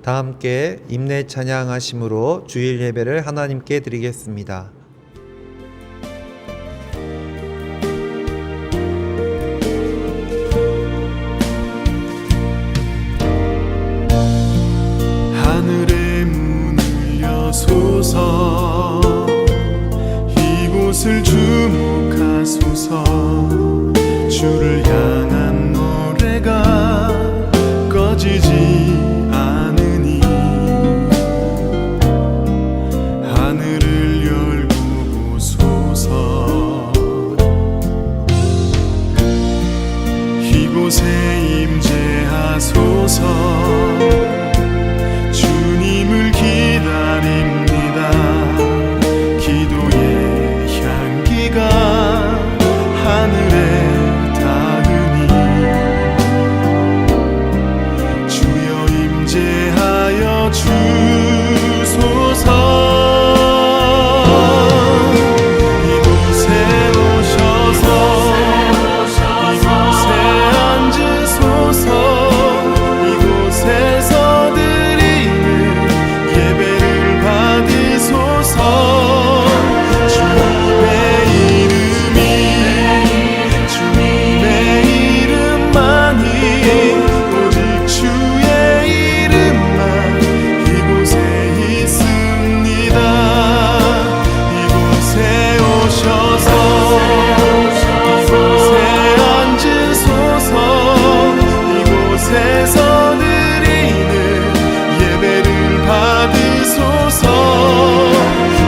다 함께 임내 찬양하심으로 주일 예배를 하나님께 드리겠습니다. 하늘의 문을 여소서, 이곳을 주목하소서. 주를 향한 노래가 꺼지지 않으니 하늘을 열고 보소서. 이곳에 임재하소서. 주님을 기다립니다. 기도의 향기가 하늘에 닿으니 주여 임재하여 주소서. 이곳에 오셔서 이곳에 앉으소서. 이곳에서 드리는 예배를 받으소서. 주님의 이름만이 오직 주의 이름만 이곳에 있습니다. 이곳에 오셔서 이곳에 앉으소서. 이곳에서 드리는 예배를 받으소서.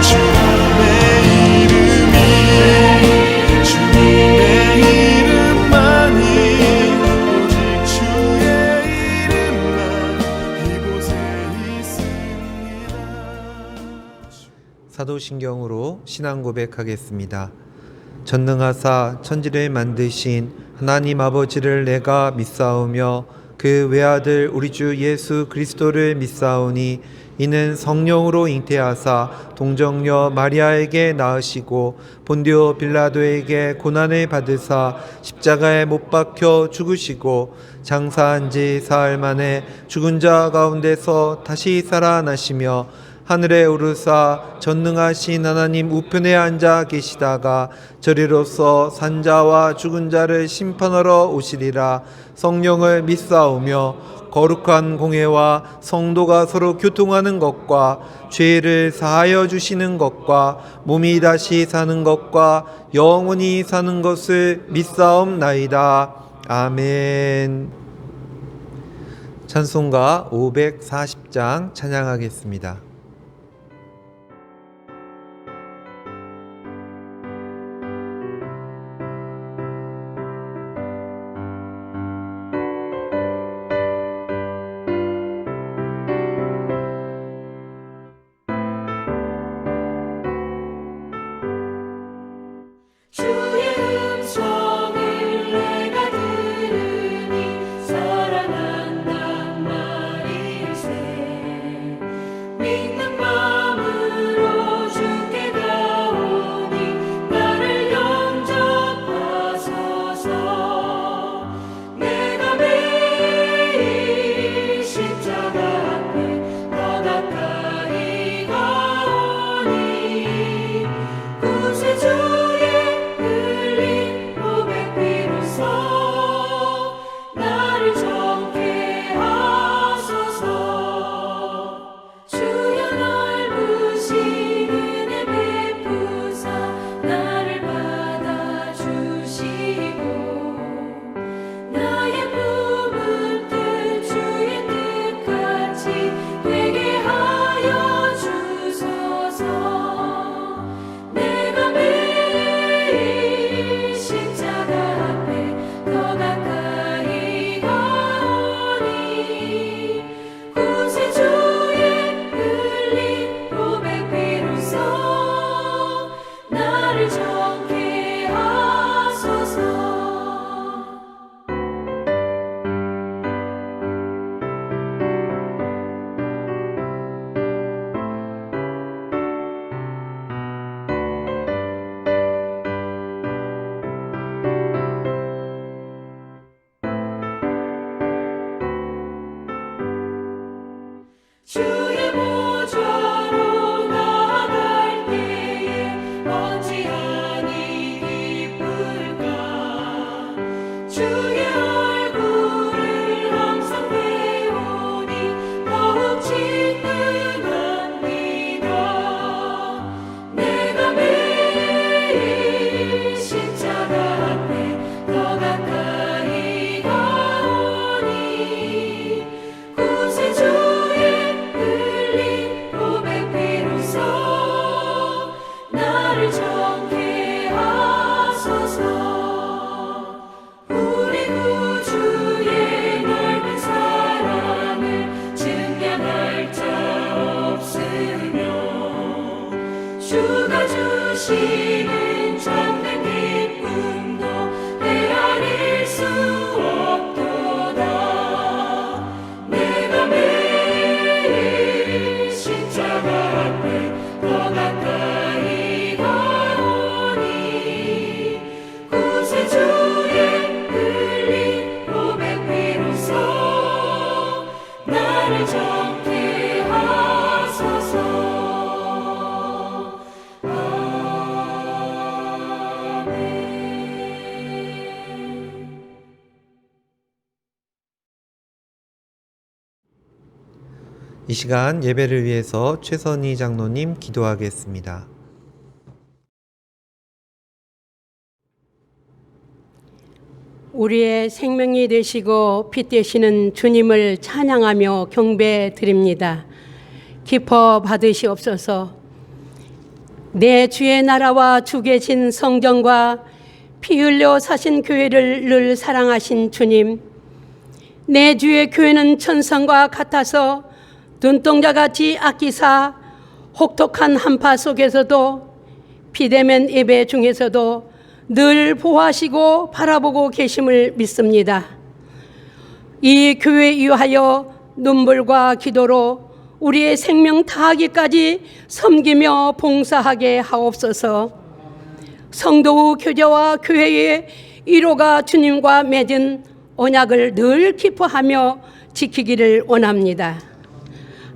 주님의 이름만이 오직 주의 이름만 이곳에 있습니다. 사도신경으로 신앙 고백하겠습니다. 전능하사 천지를 만드신 하나님 아버지를 내가 믿사오며 그 외아들 우리 주 예수 그리스도를 믿사오니 이는 성령으로 잉태하사 동정녀 마리아에게 낳으시고 본디오 빌라도에게 고난을 받으사 십자가에 못 박혀 죽으시고 장사한 지 사흘 만에 죽은 자 가운데서 다시 살아나시며 하늘에 오르사 전능하신 하나님 우편에 앉아 계시다가 저리로서 산자와 죽은 자를 심판하러 오시리라. 성령을 믿사오며 거룩한 공회와 성도가 서로 교통하는 것과 죄를 사하여 주시는 것과 몸이 다시 사는 것과 영원히 사는 것을 믿사옵나이다. 아멘. 찬송가 540장 찬양하겠습니다. 주의 음성을 내가 들으니 살아난단 말일세. 나를 정케 하소서. 우리 구주의 넓은 사랑을 증명할 자 없으며 주가 주시는 참된 기쁨도 헤아릴 수 없도다. 내가 매일 십자가 앞에 더 가까이 가오니 구세주의 흘린 고백 비로소 나를 정케 하소서. 이 시간 예배를 위해서 최선희 장로님 기도하겠습니다. 우리의 생명이 되시고 빛 되시는 주님을 찬양하며 경배 드립니다. 기뻐 받으시옵소서. 내 주의 나라와 주 계신 성전과 피 흘려 사신 교회를 늘 사랑하신 주님, 내 주의 교회는 천성과 같아서 눈동자같이 아끼사 혹독한 한파 속에서도 비대면 예배 중에서도 늘 보호하시고 바라보고 계심을 믿습니다. 이 교회 위하여 눈물과 기도로 우리의 생명 다하기까지 섬기며 봉사하게 하옵소서. 성도 교제와 교회의 위로가 주님과 맺은 언약을 늘 기뻐하며 지키기를 원합니다.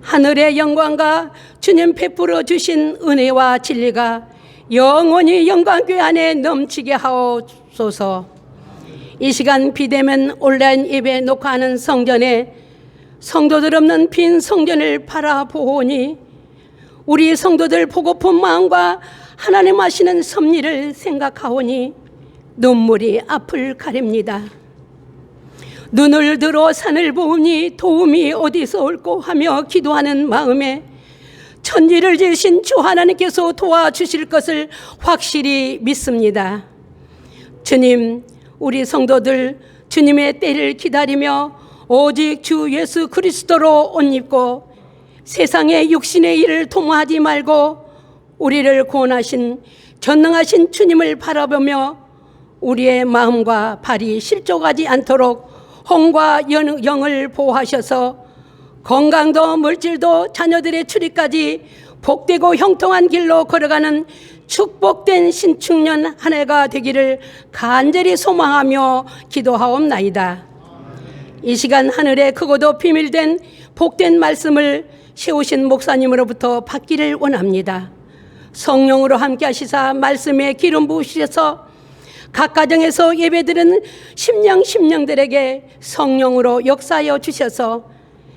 하늘의 영광과 주님 베풀어 주신 은혜와 진리가 영원히 영광교회 안에 넘치게 하옵소서. 이 시간 비대면 온라인 예배 녹화하는 성전에 성도들 없는 빈 성전을 바라보니 우리 성도들 보고픈 마음과 하나님 하시는 섭리를 생각하오니 눈물이 앞을 가립니다. 눈을 들어 산을 보니 도움이 어디서 올꼬 하며 기도하는 마음에 천지를 지으신 주 하나님께서 도와주실 것을 확실히 믿습니다. 주님, 우리 성도들 주님의 때를 기다리며 오직 주 예수 그리스도로 옷 입고 세상의 육신의 일을 도모하지 말고 우리를 구원하신 전능하신 주님을 바라보며 우리의 마음과 발이 실족하지 않도록 혼과 영을 보호하셔서 건강도 물질도 자녀들의 출입까지 복되고 형통한 길로 걸어가는 축복된 신축년 한 해가 되기를 간절히 소망하며 기도하옵나이다. 이 시간 하늘에 크고도 비밀된 복된 말씀을 세우신 목사님으로부터 받기를 원합니다. 성령으로 함께 하시사 말씀에 기름 부으셔서 각 가정에서 예배드리는 심령들에게 성령으로 역사하여 주셔서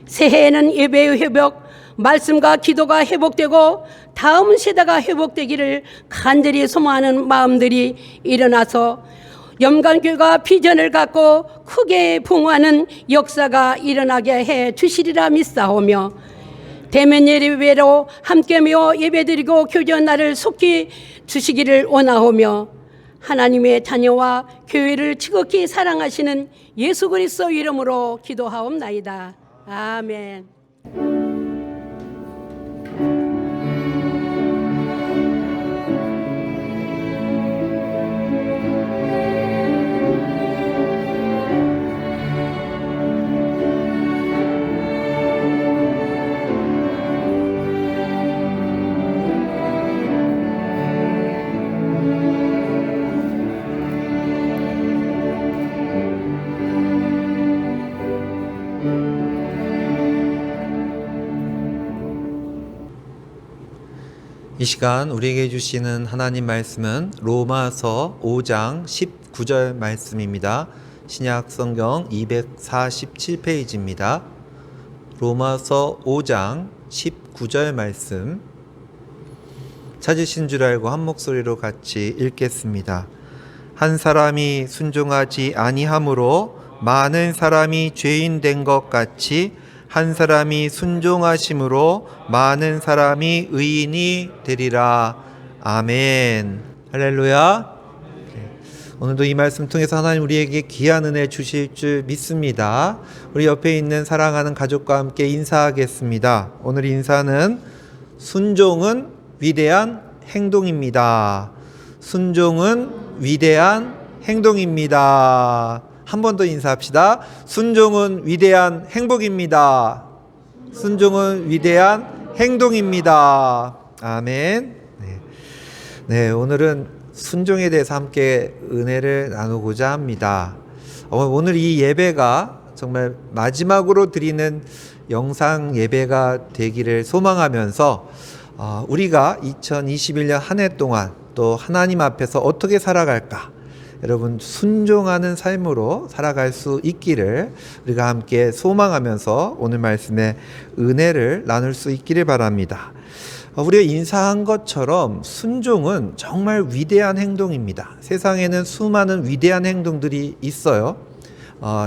새해에는 예배의 회복, 말씀과 기도가 회복되고 다음 세대가 회복되기를 간절히 소망하는 마음들이 일어나서 염관교회가 비전을 갖고 크게 부흥하는 역사가 일어나게 해 주시리라 믿사오며 대면 예배로 함께 모여 예배드리고 교제한 날을 속히 주시기를 원하오며 하나님의 자녀와 교회를 지극히 사랑하시는 예수 그리스도 이름으로 기도하옵나이다. 아멘. 이 시간 우리에게 주시는 하나님 말씀은 로마서 5장 19절 말씀입니다. 신약 성경 247페이지입니다. 로마서 5장 19절 말씀 찾으신 줄 알고 한 목소리로 같이 읽겠습니다. 한 사람이 순종하지 아니함으로 많은 사람이 죄인 된 것 같이 한 사람이 순종하심으로 많은 사람이 의인이 되리라. 아멘. 할렐루야. 오늘도 이 말씀 통해서 하나님 우리에게 귀한 은혜 주실 줄 믿습니다. 우리 옆에 있는 사랑하는 가족과 함께 인사하겠습니다. 오늘 인사는 순종은 위대한 행동입니다. 순종은 위대한 행동입니다. 한 번 더 인사합시다. 순종은 위대한 행복입니다. 순종은 위대한 행동입니다. 아멘. 네, 오늘은 순종에 대해서 함께 은혜를 나누고자 합니다. 오늘 이 예배가 정말 마지막으로 드리는 영상 예배가 되기를 소망하면서 우리가 2021년 한 해 동안 또 하나님 앞에서 어떻게 살아갈까? 여러분 순종하는 삶으로 살아갈 수 있기를 우리가 함께 소망하면서 오늘 말씀에 은혜를 나눌 수 있기를 바랍니다. 우리가 인사한 것처럼 순종은 정말 위대한 행동입니다. 세상에는 수많은 위대한 행동들이 있어요.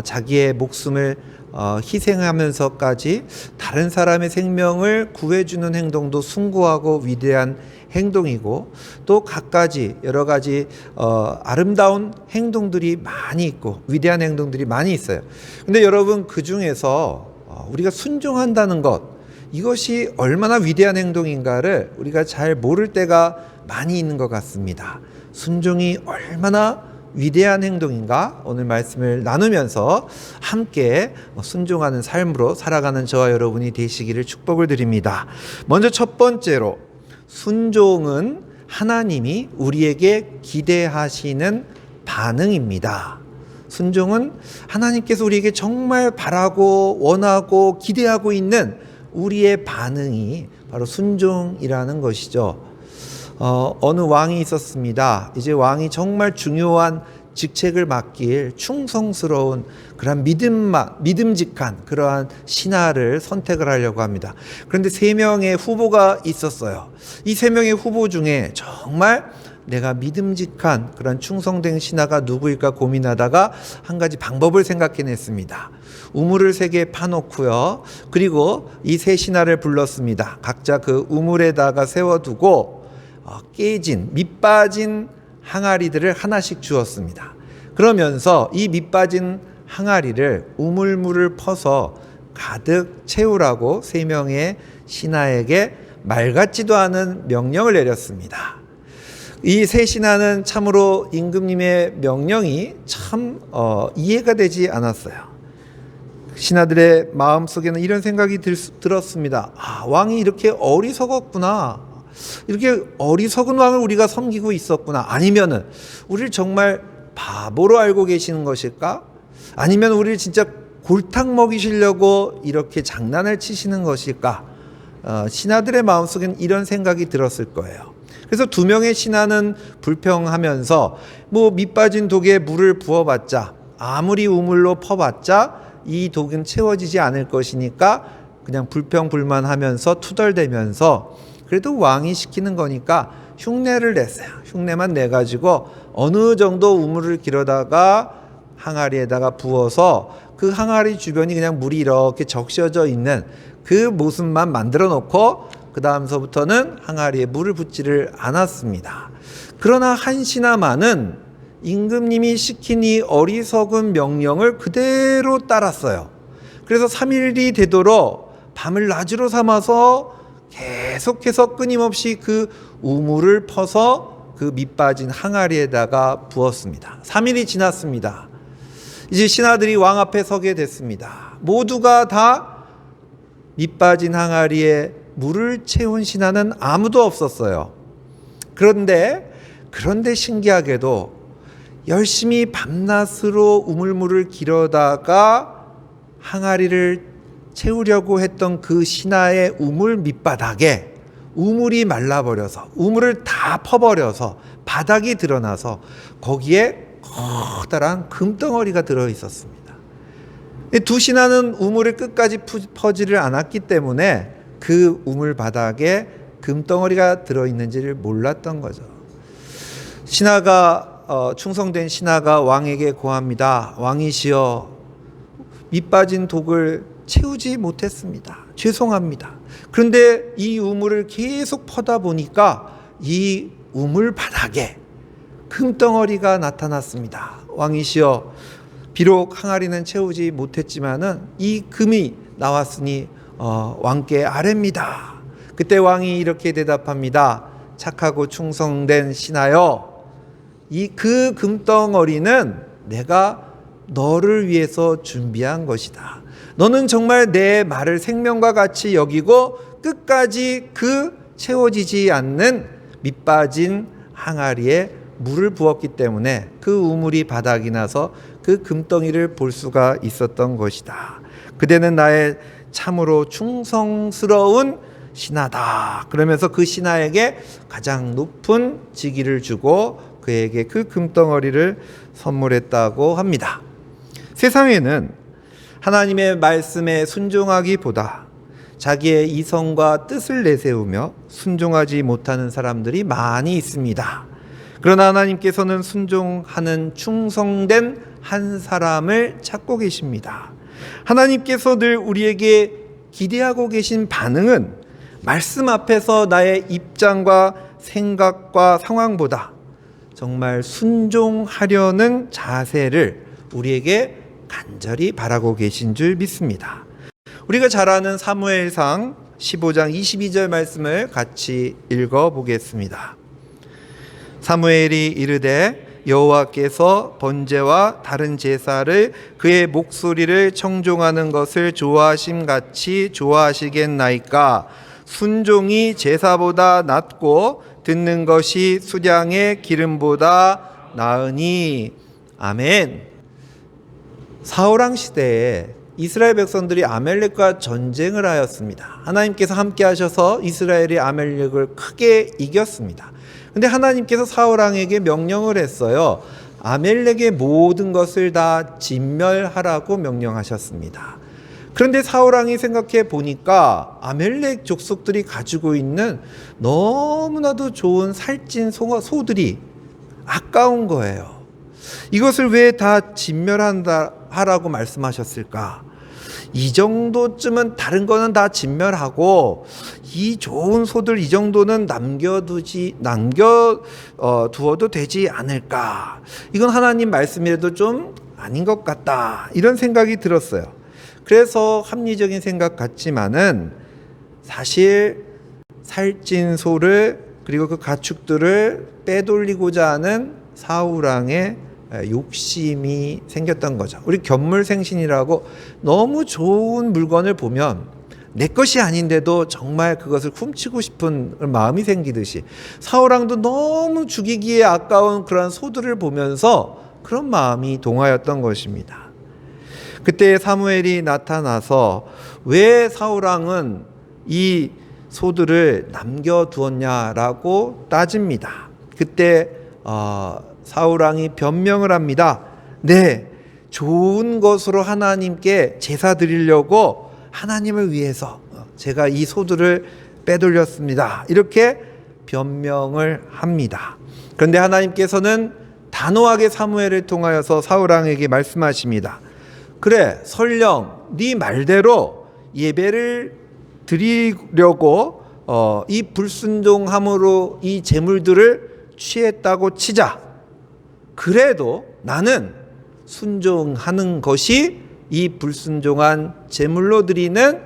자기의 목숨을 희생하면서까지 다른 사람의 생명을 구해주는 행동도 숭고하고 위대한 행동이고, 또 갖가지 여러 가지 아름다운 행동들이 많이 있고 위대한 행동들이 많이 있어요. 근데 여러분, 그 중에서 우리가 순종한다는 것, 이것이 얼마나 위대한 행동인가를 우리가 잘 모를 때가 많이 있는 것 같습니다. 순종이 얼마나 위대한 행동인가, 오늘 말씀을 나누면서 함께 순종하는 삶으로 살아가는 저와 여러분이 되시기를 축복을 드립니다. 먼저 첫 번째로, 순종은 하나님이 우리에게 기대하시는 반응입니다. 순종은 하나님께서 우리에게 정말 바라고 원하고 기대하고 있는 우리의 반응이 바로 순종이라는 것이죠. 어느 왕이 있었습니다. 이제 왕이 정말 중요한 직책을 맡길 충성스러운 그런 믿음직한 그러한 신하를 선택을 하려고 합니다. 그런데 3명의 후보가 있었어요. 이 3명의 후보 중에 정말 내가 믿음직한 그런 충성된 신하가 누구일까 고민하다가 한 가지 방법을 생각해냈습니다. 우물을 3개 파놓고요. 그리고 이 3신하를 불렀습니다. 각자 그 우물에다가 세워두고 깨진 밑빠진 항아리들을 하나씩 주었습니다. 그러면서 이 밑빠진 항아리를 우물물을 퍼서 가득 채우라고 3명의 신하에게 말 같지도 않은 명령을 내렸습니다. 이 3신하는 참으로 임금님의 명령이 참 이해가 되지 않았어요. 신하들의 마음속에는 이런 생각이 들었습니다. 왕이 이렇게 어리석었구나. 이렇게 어리석은 왕을 우리가 섬기고 있었구나. 아니면은 우리를 정말 바보로 알고 계시는 것일까? 아니면 우리를 진짜 골탕 먹이시려고 이렇게 장난을 치시는 것일까? 신하들의 마음속엔 이런 생각이 들었을 거예요. 그래서 2명의 신하는 불평하면서 밑빠진 독에 물을 부어봤자, 아무리 우물로 퍼봤자 이 독은 채워지지 않을 것이니까 그냥 불평불만하면서 투덜대면서 그래도 왕이 시키는 거니까 흉내를 냈어요. 흉내만 내가지고 어느 정도 우물을 길어다가 항아리에다가 부어서 그 항아리 주변이 그냥 물이 이렇게 적셔져 있는 그 모습만 만들어 놓고 그 다음서부터는 항아리에 물을 붓지를 않았습니다. 그러나 한 신하만은 임금님이 시킨 이 어리석은 명령을 그대로 따랐어요. 그래서 3일이 되도록 밤을 낮으로 삼아서 계속해서 끊임없이 그 우물을 퍼서 그 밑빠진 항아리에다가 부었습니다. 3일이 지났습니다. 이제 신하들이 왕 앞에 서게 됐습니다. 모두가 다 밑빠진 항아리에 물을 채운 신하는 아무도 없었어요. 그런데 신기하게도 열심히 밤낮으로 우물물을 길어다가 항아리를 채우려고 했던 그 신하의 우물 밑바닥에 우물이 말라버려서 우물을 다 퍼버려서 바닥이 드러나서 거기에 커다란 금덩어리가 들어있었습니다. 2 신하는 우물을 끝까지 퍼지를 않았기 때문에 그 우물 바닥에 금덩어리가 들어있는지를 몰랐던 거죠. 충성된 신하가 왕에게 고합니다. 왕이시여, 밑빠진 독을 채우지 못했습니다. 죄송합니다. 그런데 이 우물을 계속 퍼다 보니까 이 우물 바닥에 금덩어리가 나타났습니다. 왕이시여, 비록 항아리는 채우지 못했지만은 이 금이 나왔으니 왕께 아뢰입니다. 그때 왕이 이렇게 대답합니다. 착하고 충성된 신하여, 이 그 금덩어리는 내가 너를 위해서 준비한 것이다. 너는 정말 내 말을 생명과 같이 여기고 끝까지 그 채워지지 않는 밑빠진 항아리에 물을 부었기 때문에 그 우물이 바닥이 나서 그 금덩이를 볼 수가 있었던 것이다. 그대는 나의 참으로 충성스러운 신하다. 그러면서 그 신하에게 가장 높은 직위를 주고 그에게 그 금덩어리를 선물했다고 합니다. 세상에는 하나님의 말씀에 순종하기보다 자기의 이성과 뜻을 내세우며 순종하지 못하는 사람들이 많이 있습니다. 그러나 하나님께서는 순종하는 충성된 한 사람을 찾고 계십니다. 하나님께서 늘 우리에게 기대하고 계신 반응은 말씀 앞에서 나의 입장과 생각과 상황보다 정말 순종하려는 자세를 우리에게 간절히 바라고 계신 줄 믿습니다. 우리가 잘 아는 사무엘상 15장 22절 말씀을 같이 읽어보겠습니다. 사무엘이 이르되 여호와께서 번제와 다른 제사를 그의 목소리를 청종하는 것을 좋아하심 같이 좋아하시겠나이까. 순종이 제사보다 낫고 듣는 것이 수량의 기름보다 나으니. 아멘. 사울왕 시대에 이스라엘 백성들이 아멜렉과 전쟁을 하였습니다. 하나님께서 함께 하셔서 이스라엘이 아멜렉을 크게 이겼습니다. 근데 하나님께서 사울왕에게 명령을 했어요. 아멜렉의 모든 것을 다 진멸하라고 명령하셨습니다. 그런데 사울왕이 생각해 보니까 아멜렉 족속들이 가지고 있는 너무나도 좋은 살찐 소들이 아까운 거예요. 이것을 왜 다 진멸하라고 말씀하셨을까? 이 정도쯤은 다른 거는 다 진멸하고 이 좋은 소들 이 정도는 남겨두어도 되지 않을까? 이건 하나님 말씀이라도 좀 아닌 것 같다. 이런 생각이 들었어요. 그래서 합리적인 생각 같지만은 사실 살찐 소를 그리고 그 가축들을 빼돌리고자 하는 사울왕의 욕심이 생겼던 거죠. 우리 견물생신이라고 너무 좋은 물건을 보면 내 것이 아닌데도 정말 그것을 훔치고 싶은 마음이 생기듯이 사울왕도 너무 죽이기에 아까운 그런 소들을 보면서 그런 마음이 동하였던 것입니다. 그때 사무엘이 나타나서 왜 사울왕은 이 소들을 남겨두었냐라고 따집니다. 그때 사울왕이 변명을 합니다. 네, 좋은 것으로 하나님께 제사 드리려고 하나님을 위해서 제가 이 소들을 빼돌렸습니다. 이렇게 변명을 합니다. 그런데 하나님께서는 단호하게 사무엘을 통하여서 사울왕에게 말씀하십니다. 그래, 설령 네 말대로 예배를 드리려고 이 불순종함으로 이 제물들을 취했다고 치자. 그래도 나는 순종하는 것이 이 불순종한 제물로 드리는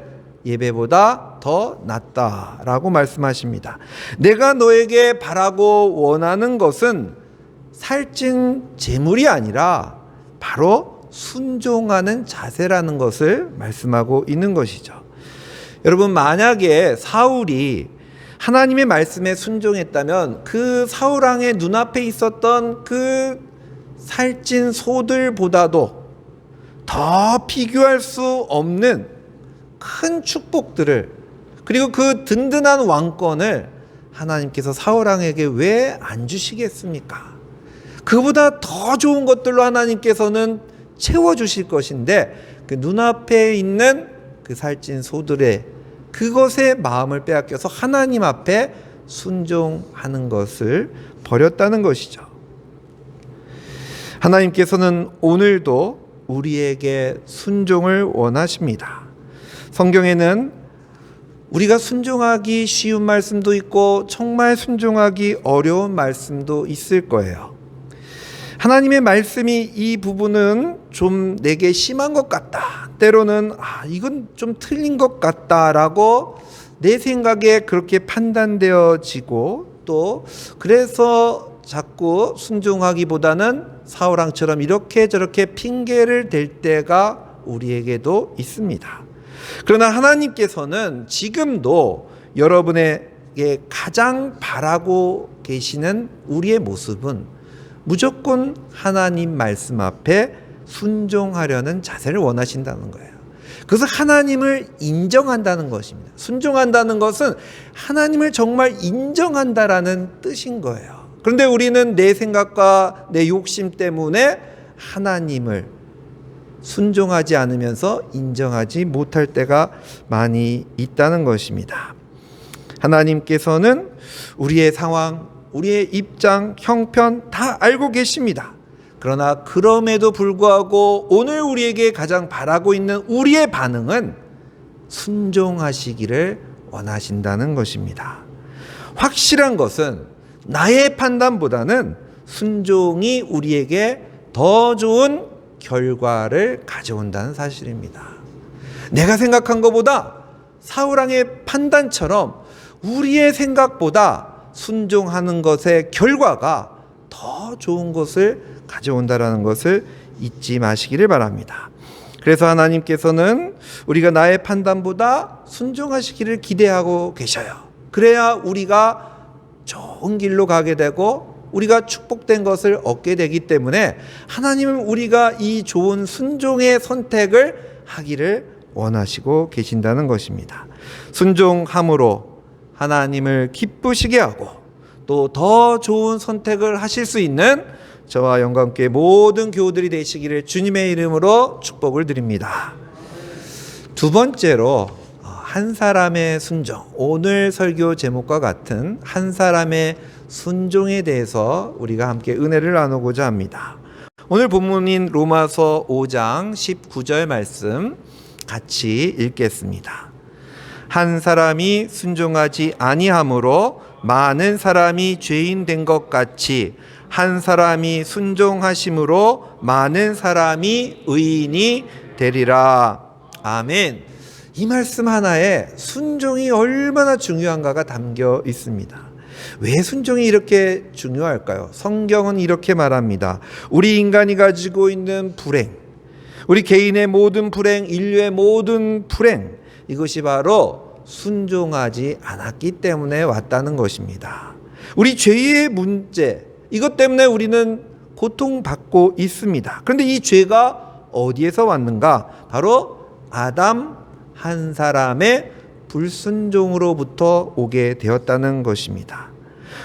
예배보다 더 낫다라고 말씀하십니다. 내가 너에게 바라고 원하는 것은 살찐 제물이 아니라 바로 순종하는 자세라는 것을 말씀하고 있는 것이죠. 여러분, 만약에 사울이 하나님의 말씀에 순종했다면 그 사울왕의 눈앞에 있었던 그 살찐 소들보다도 더 비교할 수 없는 큰 축복들을 그리고 그 든든한 왕권을 하나님께서 사울왕에게 왜 안 주시겠습니까? 그보다 더 좋은 것들로 하나님께서는 채워주실 것인데 그 눈앞에 있는 그 살찐 소들의 그것에 마음을 빼앗겨서 하나님 앞에 순종하는 것을 버렸다는 것이죠. 하나님께서는 오늘도 우리에게 순종을 원하십니다. 성경에는 우리가 순종하기 쉬운 말씀도 있고 정말 순종하기 어려운 말씀도 있을 거예요. 하나님의 말씀이 이 부분은 좀 내게 심한 것 같다, 때로는 이건 좀 틀린 것 같다라고 내 생각에 그렇게 판단되어지고, 또 그래서 자꾸 순종하기보다는 사울왕처럼 이렇게 저렇게 핑계를 댈 때가 우리에게도 있습니다. 그러나 하나님께서는 지금도 여러분에게 가장 바라고 계시는 우리의 모습은 무조건 하나님 말씀 앞에 순종하려는 자세를 원하신다는 거예요. 그래서 하나님을 인정한다는 것입니다. 순종한다는 것은 하나님을 정말 인정한다라는 뜻인 거예요. 그런데 우리는 내 생각과 내 욕심 때문에 하나님을 순종하지 않으면서 인정하지 못할 때가 많이 있다는 것입니다. 하나님께서는 우리의 상황, 우리의 입장, 형편 다 알고 계십니다. 그러나 그럼에도 불구하고 오늘 우리에게 가장 바라고 있는 우리의 반응은 순종하시기를 원하신다는 것입니다. 확실한 것은 나의 판단보다는 순종이 우리에게 더 좋은 결과를 가져온다는 사실입니다. 내가 생각한 것보다 사울왕의 판단처럼 우리의 생각보다 순종하는 것의 결과가 더 좋은 것을 가져온다는 것을 잊지 마시기를 바랍니다. 그래서 하나님께서는 우리가 나의 판단보다 순종하시기를 기대하고 계셔요. 그래야 우리가 좋은 길로 가게 되고 우리가 축복된 것을 얻게 되기 때문에 하나님은 우리가 이 좋은 순종의 선택을 하기를 원하시고 계신다는 것입니다. 순종함으로 하나님을 기쁘시게 하고 또 더 좋은 선택을 하실 수 있는 저와 영광교회 모든 교우들이 되시기를 주님의 이름으로 축복을 드립니다. 두 번째로 한 사람의 순종, 오늘 설교 제목과 같은 한 사람의 순종에 대해서 우리가 함께 은혜를 나누고자 합니다. 오늘 본문인 로마서 5장 19절 말씀 같이 읽겠습니다. 한 사람이 순종하지 아니함으로 많은 사람이 죄인 된 것 같이 한 사람이 순종하심으로 많은 사람이 의인이 되리라. 아멘. 이 말씀 하나에 순종이 얼마나 중요한가가 담겨 있습니다. 왜 순종이 이렇게 중요할까요? 성경은 이렇게 말합니다. 우리 인간이 가지고 있는 불행, 우리 개인의 모든 불행, 인류의 모든 불행, 이것이 바로 순종하지 않았기 때문에 왔다는 것입니다. 우리 죄의 문제, 이것 때문에 우리는 고통받고 있습니다. 그런데 이 죄가 어디에서 왔는가? 바로 아담 한 사람의 불순종으로부터 오게 되었다는 것입니다.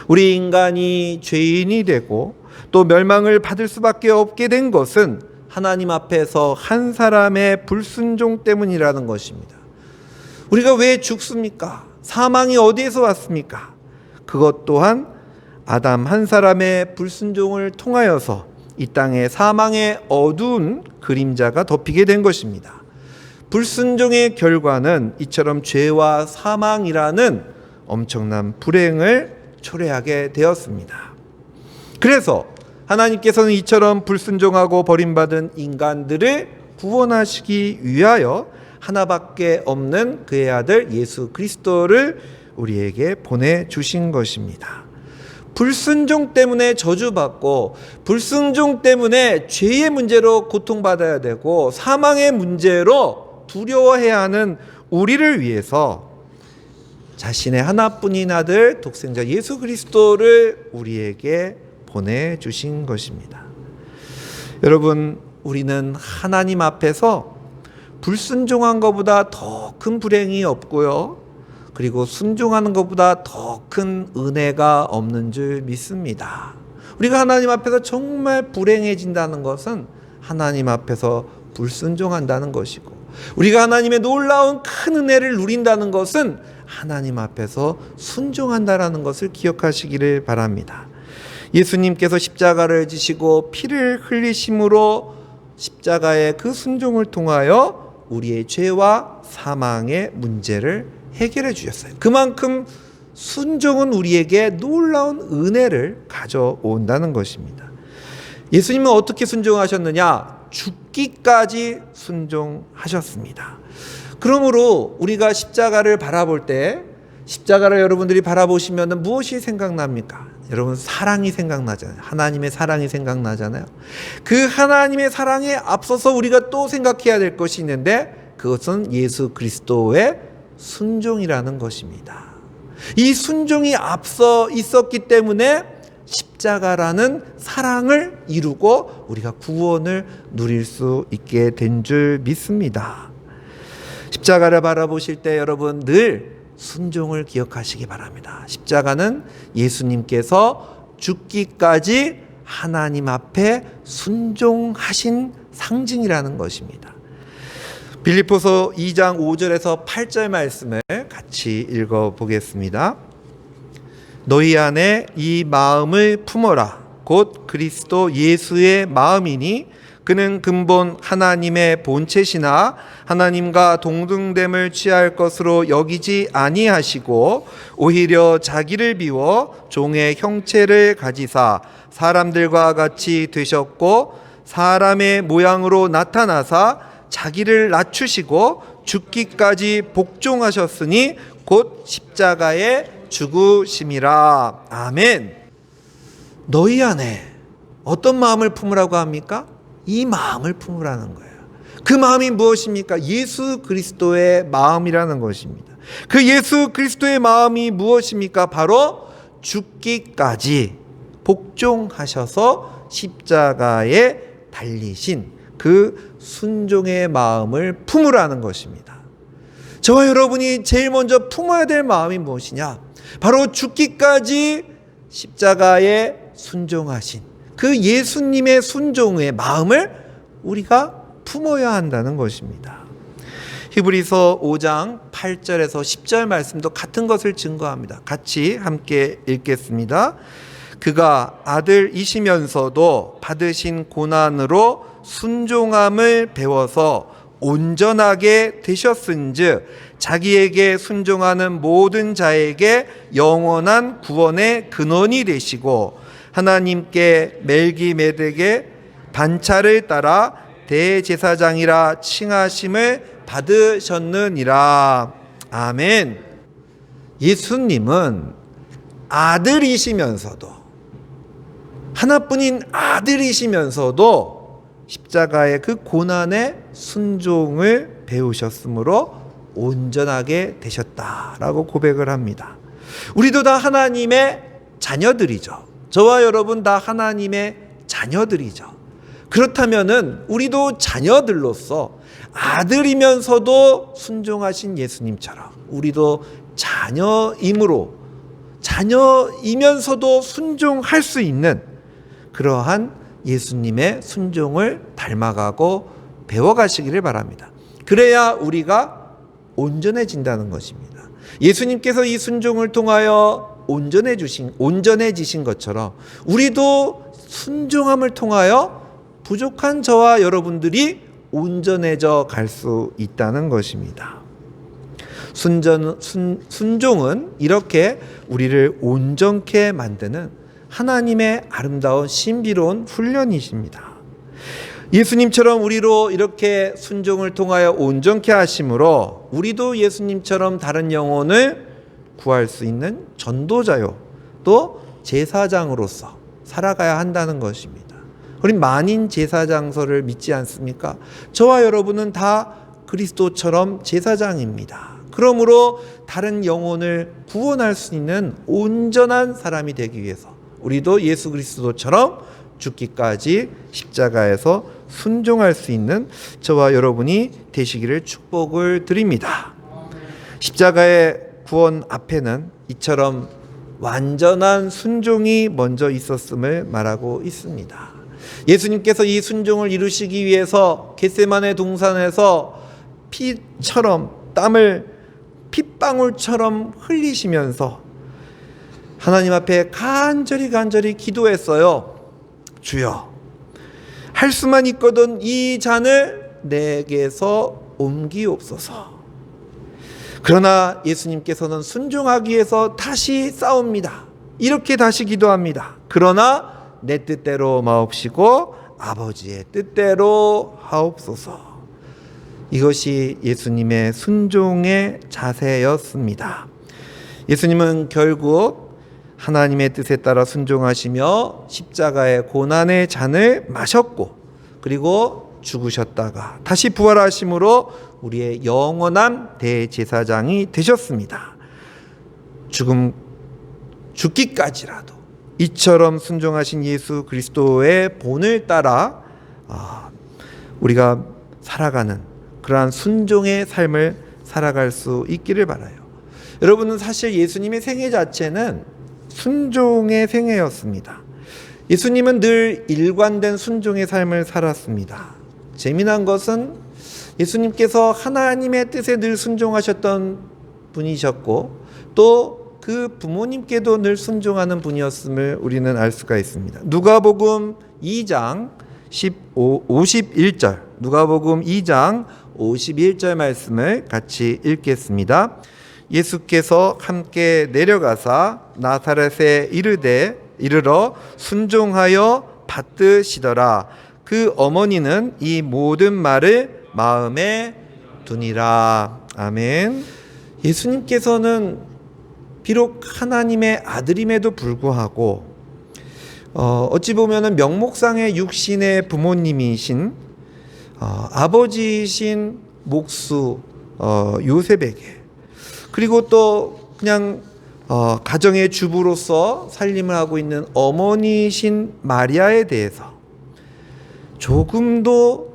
우리 인간이 죄인이 되고 또 멸망을 받을 수밖에 없게 된 것은 하나님 앞에서 한 사람의 불순종 때문이라는 것입니다. 우리가 왜 죽습니까? 사망이 어디에서 왔습니까? 그것 또한 아담 한 사람의 불순종을 통하여서 이 땅에 사망의 어두운 그림자가 덮이게 된 것입니다. 불순종의 결과는 이처럼 죄와 사망이라는 엄청난 불행을 초래하게 되었습니다. 그래서 하나님께서는 이처럼 불순종하고 버림받은 인간들을 구원하시기 위하여 하나밖에 없는 그의 아들 예수 그리스도를 우리에게 보내주신 것입니다. 불순종 때문에 저주받고 불순종 때문에 죄의 문제로 고통받아야 되고 사망의 문제로 두려워해야 하는 우리를 위해서 자신의 하나뿐인 아들 독생자 예수 그리스도를 우리에게 보내주신 것입니다. 여러분, 우리는 하나님 앞에서 불순종한 것보다 더 큰 불행이 없고요, 그리고 순종하는 것보다 더 큰 은혜가 없는 줄 믿습니다. 우리가 하나님 앞에서 정말 불행해진다는 것은 하나님 앞에서 불순종한다는 것이고, 우리가 하나님의 놀라운 큰 은혜를 누린다는 것은 하나님 앞에서 순종한다라는 것을 기억하시기를 바랍니다. 예수님께서 십자가를 지시고 피를 흘리심으로 십자가의 그 순종을 통하여 우리의 죄와 사망의 문제를 해결해 주셨어요. 그만큼 순종은 우리에게 놀라운 은혜를 가져온다는 것입니다. 예수님은 어떻게 순종하셨느냐? 죽기까지 순종하셨습니다. 그러므로 우리가 십자가를 바라볼 때, 십자가를 여러분들이 바라보시면 무엇이 생각납니까? 여러분, 사랑이 생각나잖아요. 하나님의 사랑이 생각나잖아요. 그 하나님의 사랑에 앞서서 우리가 또 생각해야 될 것이 있는데, 그것은 예수 그리스도의 순종이라는 것입니다. 이 순종이 앞서 있었기 때문에 십자가라는 사랑을 이루고 우리가 구원을 누릴 수 있게 된 줄 믿습니다. 십자가를 바라보실 때 여러분 늘 순종을 기억하시기 바랍니다. 십자가는 예수님께서 죽기까지 하나님 앞에 순종하신 상징이라는 것입니다. 빌립보서 2장 5절에서 8절 말씀을 같이 읽어보겠습니다. 너희 안에 이 마음을 품어라. 곧 그리스도 예수의 마음이니 그는 근본 하나님의 본체시나 하나님과 동등됨을 취할 것으로 여기지 아니하시고 오히려 자기를 비워 종의 형체를 가지사 사람들과 같이 되셨고 사람의 모양으로 나타나사 자기를 낮추시고 죽기까지 복종하셨으니 곧 십자가에 죽으심이라. 아멘. 너희 안에 어떤 마음을 품으라고 합니까? 이 마음을 품으라는 거예요. 그 마음이 무엇입니까? 예수 그리스도의 마음이라는 것입니다. 그 예수 그리스도의 마음이 무엇입니까? 바로 죽기까지 복종하셔서 십자가에 달리신 그 순종의 마음을 품으라는 것입니다. 저와 여러분이 제일 먼저 품어야 될 마음이 무엇이냐? 바로 죽기까지 십자가에 순종하신 그 예수님의 순종의 마음을 우리가 품어야 한다는 것입니다. 히브리서 5장 8절에서 10절 말씀도 같은 것을 증거합니다. 같이 함께 읽겠습니다. 그가 아들이시면서도 받으신 고난으로 순종함을 배워서 온전하게 되셨은즉 자기에게 순종하는 모든 자에게 영원한 구원의 근원이 되시고 하나님께 멜기메덱의 반차를 따라 대제사장이라 칭하심을 받으셨느니라. 아멘. 예수님은 아들이시면서도 하나뿐인 아들이시면서도 십자가의 그 고난의 순종을 배우셨으므로 온전하게 되셨다라고 고백을 합니다. 우리도 다 하나님의 자녀들이죠. 저와 여러분 다 하나님의 자녀들이죠. 그렇다면은 우리도 자녀들로서 아들이면서도 순종하신 예수님처럼 우리도 자녀이면서도 순종할 수 있는 그러한 예수님의 순종을 닮아가고 배워가시기를 바랍니다. 그래야 우리가 온전해진다는 것입니다. 예수님께서 이 순종을 통하여 온전해지신 것처럼 우리도 순종함을 통하여 부족한 저와 여러분들이 온전해져 갈 수 있다는 것입니다. 순종은 이렇게 우리를 온전케 만드는 하나님의 아름다운 신비로운 훈련이십니다. 예수님처럼 우리로 이렇게 순종을 통하여 온전케 하심으로 우리도 예수님처럼 다른 영혼을 구할 수 있는 전도자요 또 제사장으로서 살아가야 한다는 것입니다. 우리 만인 제사장서를 믿지 않습니까? 저와 여러분은 다 그리스도처럼 제사장입니다. 그러므로 다른 영혼을 구원할 수 있는 온전한 사람이 되기 위해서 우리도 예수 그리스도처럼 죽기까지 십자가에서 순종할 수 있는 저와 여러분이 되시기를 축복을 드립니다. 십자가의 구원 앞에는 이처럼 완전한 순종이 먼저 있었음을 말하고 있습니다. 예수님께서 이 순종을 이루시기 위해서 겟세마네 동산에서 땀을 핏방울처럼 흘리시면서 하나님 앞에 간절히 기도했어요. 주여, 할 수만 있거든 이 잔을 내게서 옮기옵소서. 그러나 예수님께서는 순종하기 위해서 다시 싸웁니다. 이렇게 다시 기도합니다. 그러나 내 뜻대로 마옵시고 아버지의 뜻대로 하옵소서. 이것이 예수님의 순종의 자세였습니다. 예수님은 결국 하나님의 뜻에 따라 순종하시며 십자가의 고난의 잔을 마셨고 그리고 죽으셨다가 다시 부활하심으로 우리의 영원한 대제사장이 되셨습니다. 죽기까지라도 이처럼 순종하신 예수 그리스도의 본을 따라 우리가 살아가는 그러한 순종의 삶을 살아갈 수 있기를 바라요. 여러분은 사실 예수님의 생애 자체는 순종의 생애였습니다. 예수님은 늘 일관된 순종의 삶을 살았습니다. 재미난 것은 예수님께서 하나님의 뜻에 늘 순종하셨던 분이셨고 또 그 부모님께도 늘 순종하는 분이었음을 우리는 알 수가 있습니다. 누가복음 2장 51절 누가복음 2장 51절 말씀을 같이 읽겠습니다. 예수께서 함께 내려가사 나사렛에 이르러 순종하여 받드시더라. 그 어머니는 이 모든 말을 마음에 두니라. 아멘. 예수님께서는 비록 하나님의 아들임에도 불구하고 어찌 보면은 명목상의 육신의 부모님이신 아버지이신 목수 요셉에게 그리고 또 그냥 가정의 주부로서 살림을 하고 있는 어머니이신 마리아에 대해서 조금도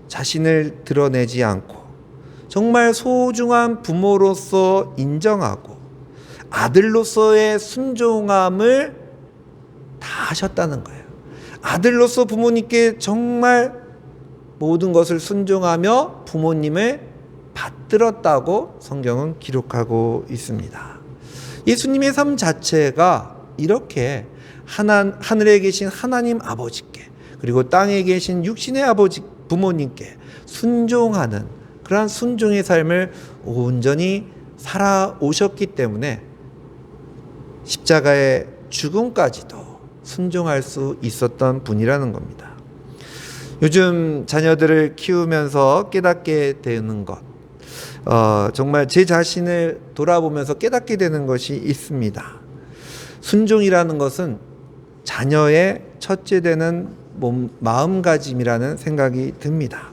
자신을 드러내지 않고 정말 소중한 부모로서 인정하고 아들로서의 순종함을 다 하셨다는 거예요. 아들로서 부모님께 정말 모든 것을 순종하며 부모님을 받들었다고 성경은 기록하고 있습니다. 예수님의 삶 자체가 이렇게 하늘에 계신 하나님 아버지께 그리고 땅에 계신 육신의 아버지 부모님께 순종하는 그러한 순종의 삶을 온전히 살아오셨기 때문에 십자가의 죽음까지도 순종할 수 있었던 분이라는 겁니다. 요즘 자녀들을 키우면서 깨닫게 되는 것, 정말 제 자신을 돌아보면서 깨닫게 되는 것이 있습니다. 순종이라는 것은 자녀의 첫째 되는 마음가짐이라는 생각이 듭니다.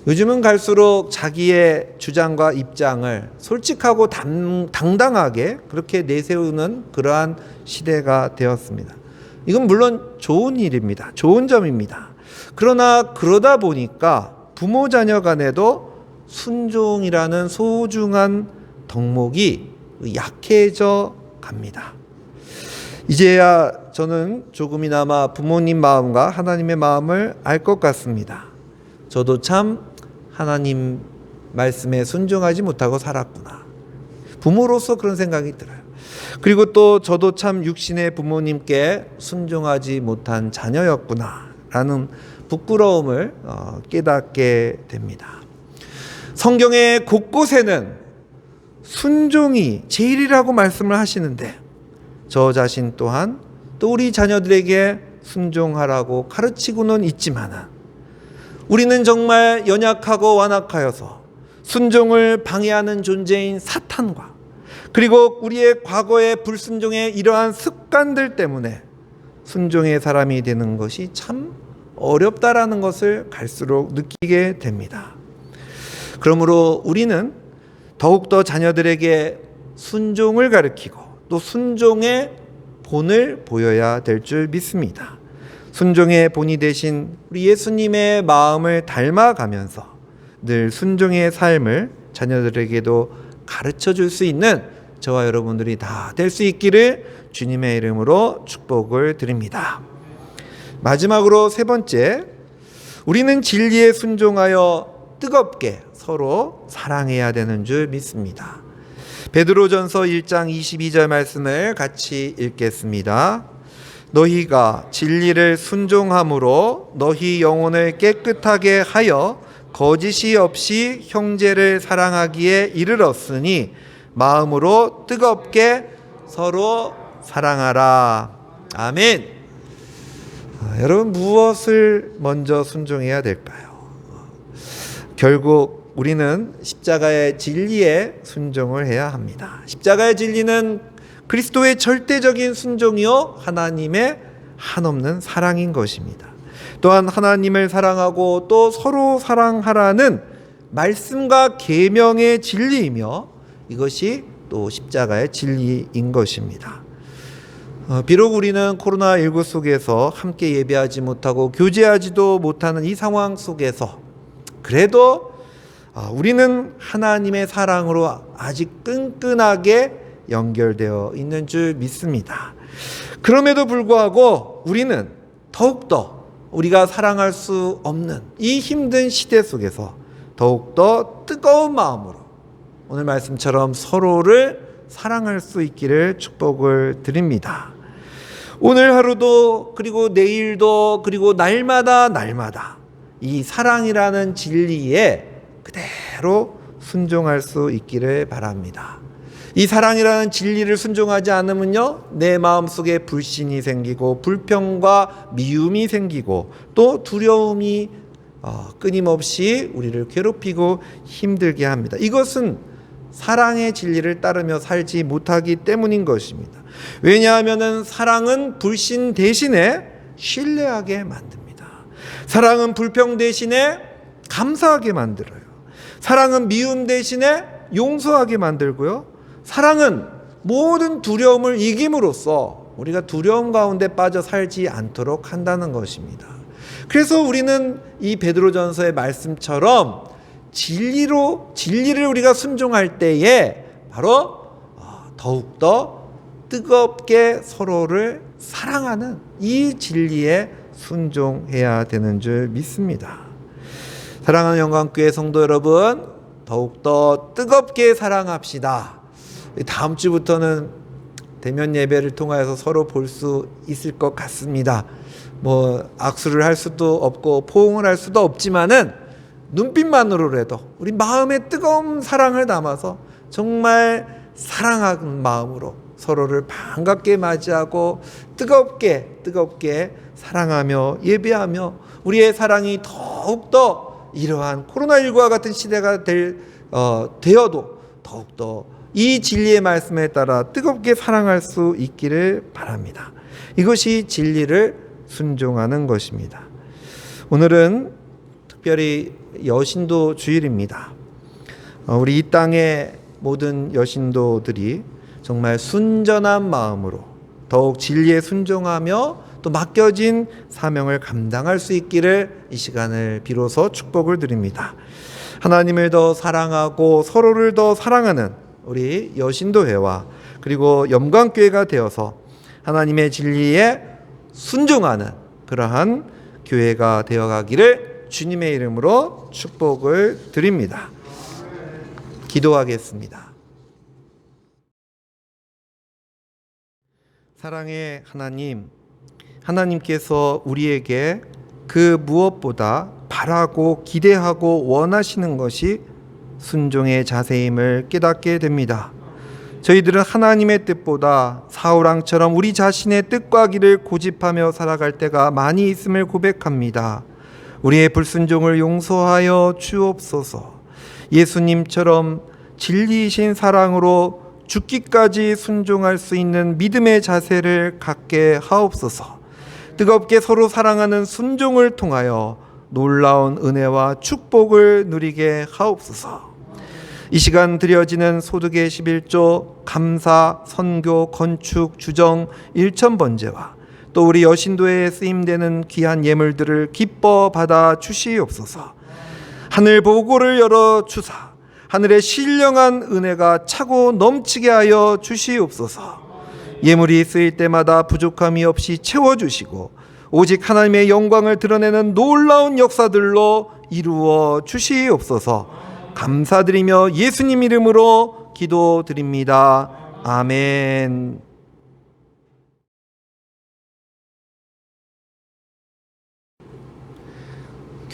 요즘은 갈수록 자기의 주장과 입장을 솔직하고 당당하게 그렇게 내세우는 그러한 시대가 되었습니다. 이건 물론 좋은 일입니다. 좋은 점입니다. 그러나 그러다 보니까 부모 자녀 간에도 순종이라는 소중한 덕목이 약해져 갑니다. 이제야 저는 조금이나마 부모님 마음과 하나님의 마음을 알 것 같습니다. 저도 참 하나님 말씀에 순종하지 못하고 살았구나. 부모로서 그런 생각이 들어요. 그리고 또 저도 참 육신의 부모님께 순종하지 못한 자녀였구나 라는 부끄러움을 깨닫게 됩니다. 성경의 곳곳에는 순종이 제일이라고 말씀을 하시는데 저 자신 또한 또 우리 자녀들에게 순종하라고 가르치고는 있지만 우리는 정말 연약하고 완악하여서 순종을 방해하는 존재인 사탄과 그리고 우리의 과거의 불순종의 이러한 습관들 때문에 순종의 사람이 되는 것이 참 어렵다라는 것을 갈수록 느끼게 됩니다. 그러므로 우리는 더욱더 자녀들에게 순종을 가르치고 또 순종의 본을 보여야 될 줄 믿습니다. 순종의 본이 되신 우리 예수님의 마음을 닮아가면서 늘 순종의 삶을 자녀들에게도 가르쳐 줄 수 있는 저와 여러분들이 다 될 수 있기를 주님의 이름으로 축복을 드립니다. 마지막으로 세 번째, 우리는 진리에 순종하여 뜨겁게 서로 사랑해야 되는 줄 믿습니다. 베드로전서 1장 22절 말씀을 같이 읽겠습니다. 너희가 진리를 순종함으로 너희 영혼을 깨끗하게 하여 거짓이 없이 형제를 사랑하기에 이르렀으니 마음으로 뜨겁게 서로 사랑하라. 아멘. 여러분, 무엇을 먼저 순종해야 될까요? 결국 우리는 십자가의 진리에 순종을 해야 합니다. 십자가의 진리는 그리스도의 절대적인 순종이요 하나님의 한없는 사랑인 것입니다. 또한 하나님을 사랑하고 또 서로 사랑하라는 말씀과 계명의 진리이며 이것이 또 십자가의 진리인 것입니다. 비록 우리는 코로나19 속에서 함께 예배하지 못하고 교제하지도 못하는 이 상황 속에서 그래도 우리는 하나님의 사랑으로 아직 끈끈하게 연결되어 있는 줄 믿습니다. 그럼에도 불구하고 우리는 더욱더 우리가 사랑할 수 없는 이 힘든 시대 속에서 더욱더 뜨거운 마음으로 오늘 말씀처럼 서로를 사랑할 수 있기를 축복을 드립니다. 오늘 하루도 그리고 내일도 그리고 날마다 이 사랑이라는 진리에 그대로 순종할 수 있기를 바랍니다. 이 사랑이라는 진리를 순종하지 않으면요, 내 마음속에 불신이 생기고 불평과 미움이 생기고 또 두려움이 끊임없이 우리를 괴롭히고 힘들게 합니다. 이것은 사랑의 진리를 따르며 살지 못하기 때문인 것입니다. 왜냐하면 사랑은 불신 대신에 신뢰하게 만듭니다. 사랑은 불평 대신에 감사하게 만들어요. 사랑은 미움 대신에 용서하게 만들고요. 사랑은 모든 두려움을 이김으로써 우리가 두려움 가운데 빠져 살지 않도록 한다는 것입니다. 그래서 우리는 이 베드로전서의 말씀처럼 진리를 우리가 순종할 때에 바로 더욱더 뜨겁게 서로를 사랑하는 이 진리에 순종해야 되는 줄 믿습니다. 사랑하는 영광교회 성도 여러분, 더욱더 뜨겁게 사랑합시다. 다음 주부터는 대면 예배를 통하여서 서로 볼 수 있을 것 같습니다. 악수를 할 수도 없고 포옹을 할 수도 없지만은 눈빛만으로라도 우리 마음에 뜨거운 사랑을 담아서 정말 사랑하는 마음으로 서로를 반갑게 맞이하고 뜨겁게 사랑하며 예배하며 우리의 사랑이 더욱더 이러한 코로나19와 같은 시대가 되어도 더욱더 이 진리의 말씀에 따라 뜨겁게 사랑할 수 있기를 바랍니다. 이것이 진리를 순종하는 것입니다. 오늘은 특별히 여신도 주일입니다. 우리 이 땅의 모든 여신도들이 정말 순전한 마음으로 더욱 진리에 순종하며 또 맡겨진 사명을 감당할 수 있기를 이 시간을 비로소 축복을 드립니다. 하나님을 더 사랑하고 서로를 더 사랑하는 우리 여신도회와 그리고 영광교회가 되어서 하나님의 진리에 순종하는 그러한 교회가 되어가기를 주님의 이름으로 축복을 드립니다. 기도하겠습니다. 사랑의 하나님, 하나님께서 우리에게 그 무엇보다 바라고 기대하고 원하시는 것이 순종의 자세임을 깨닫게 됩니다. 저희들은 하나님의 뜻보다 사울왕처럼 우리 자신의 뜻과 길을 고집하며 살아갈 때가 많이 있음을 고백합니다. 우리의 불순종을 용서하여 주옵소서. 예수님처럼 진리이신 사랑으로 죽기까지 순종할 수 있는 믿음의 자세를 갖게 하옵소서. 뜨겁게 서로 사랑하는 순종을 통하여 놀라운 은혜와 축복을 누리게 하옵소서. 이 시간 드려지는 소득의 11조, 감사, 선교, 건축, 주정, 일천번제와 또 우리 여신도에 쓰임되는 귀한 예물들을 기뻐 받아 주시옵소서. 하늘 보고를 열어 주사 하늘의 신령한 은혜가 차고 넘치게 하여 주시옵소서. 예물이 쓰일 때마다 부족함이 없이 채워주시고 오직 하나님의 영광을 드러내는 놀라운 역사들로 이루어 주시옵소서. 감사드리며 예수님 이름으로 기도드립니다. 아멘.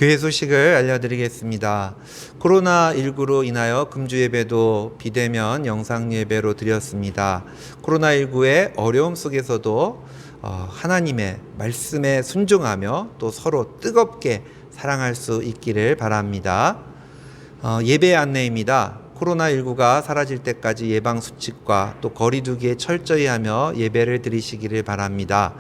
교회 소식을 알려드리겠습니다. 코로나19로 인하여 금주 예배도 비대면 영상 예배로 드렸습니다. 코로나19의 어려움 속에서도 하나님의 말씀에 순종하며 또 서로 뜨겁게 사랑할 수 있기를 바랍니다. 예배 안내입니다. 코로나19가 사라질 때까지 예방수칙과 또 거리두기에 철저히 하며 예배를 드리시기를 바랍니다.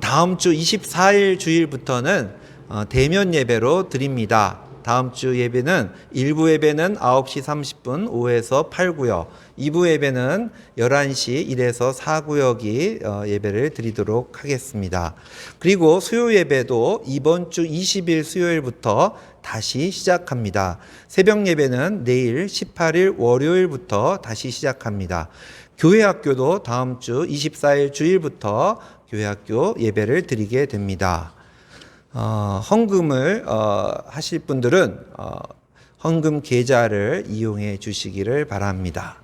다음 주 24일 주일부터는 대면 예배로 드립니다. 다음 주 예배는 1부 예배는 9시 30분 5에서 8구역, 2부 예배는 11시 1에서 4구역이 예배를 드리도록 하겠습니다. 그리고 수요 예배도 이번 주 20일 수요일부터 다시 시작합니다. 새벽 예배는 내일 18일 월요일부터 다시 시작합니다. 교회 학교도 다음 주 24일 주일부터 교회 학교 예배를 드리게 됩니다. 헌금을 하실 분들은 헌금 계좌를 이용해 주시기를 바랍니다.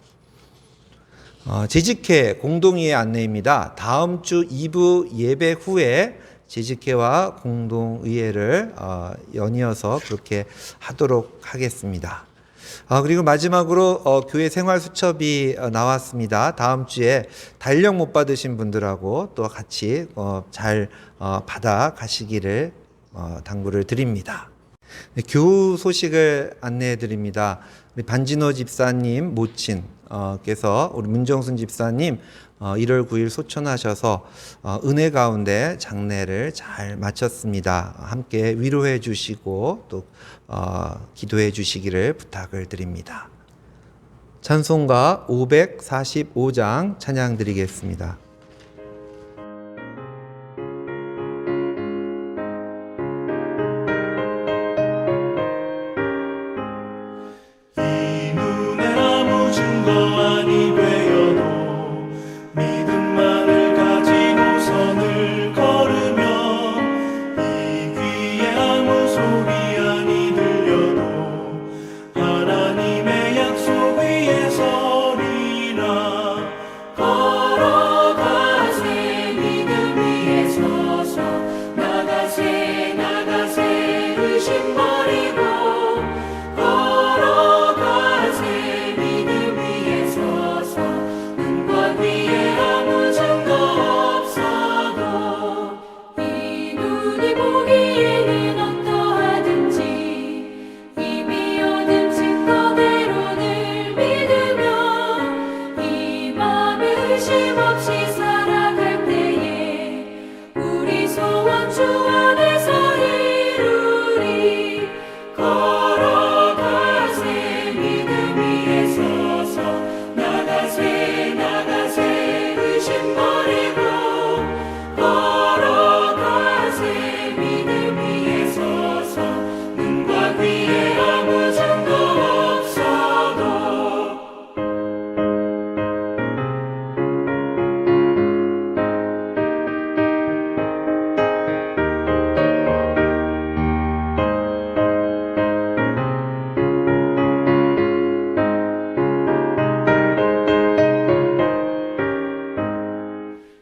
재직회 공동의회 안내입니다. 다음 주 2부 예배 후에 재직회와 공동의회를 연이어서 그렇게 하도록 하겠습니다. 그리고 마지막으로 교회 생활수첩이 나왔습니다. 다음 주에 달력 못 받으신 분들하고 또 같이 잘 받아 가시기를 당부를 드립니다. 교우 소식을 안내해 드립니다. 우리 반진호 집사님 모친께서 우리 문정순 집사님 1월 9일 소천하셔서 은혜 가운데 장례를 잘 마쳤습니다. 함께 위로해 주시고 또 기도해 주시기를 부탁을 드립니다. 찬송가 545장 찬양 드리겠습니다. 이 눈에 아무 증거 아니 되어도 믿음만을 가지고 선을 걸으면 이 귀에 아무 소리 아니 들려도 하나님의 약속 위에 서리라. 걸어가세 믿음 위에 서서 나가세 나가세 의심 버리고 걸어가세 믿음 위에 서서 눈과 귀에 아무 증거 없어도 이 눈이 보기에는 어떠하든지 이미 얻은 증거대로를 믿으며 이 맘에 의심 없이 살아갈 때에 우리 소원 주 안에서 이루리. 걸어가세 믿음 위에 서서 나가세 나가세 의심 버리고 걸어가세 믿음 위에 서서 눈과 귀에 아무 증거 없어도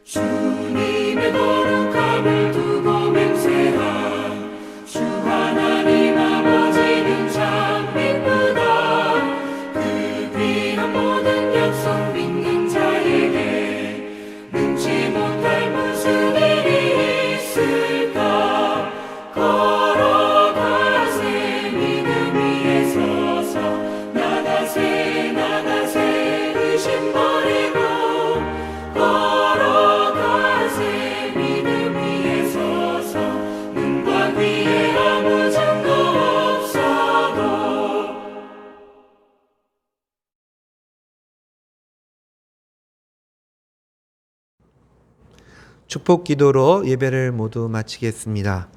주님의 거룩함을 두고 맹세한 주 하나님 아버지는 참 기쁘다. 그 귀한 모든 약속 믿는 자에게 능치 못할 무슨 일이 있을까. 걸어가세 믿음 위에 서서 나가세 나가세 의심 버리고 걸어가세 믿음 위에 서서 눈과 귀에 아무 증거 없어도 축복 기도로 예배를 모두 마치겠습니다.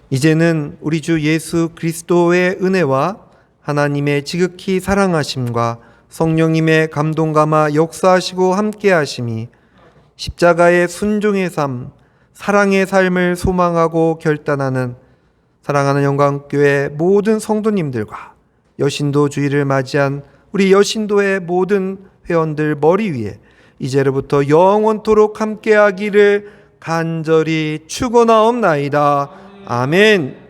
이제는 우리 주 예수 그리스도의 은혜와 하나님의 지극히 사랑하심과 성령님의 감동감화 역사하시고 함께하심이 십자가의 순종의 삶, 사랑의 삶을 소망하고 결단하는 사랑하는 영광교회 모든 성도님들과 여신도 주일을 맞이한 우리 여신도의 모든 회원들 머리 위에 이제로부터 영원토록 함께하기를 간절히 축원하옵나이다. 아멘.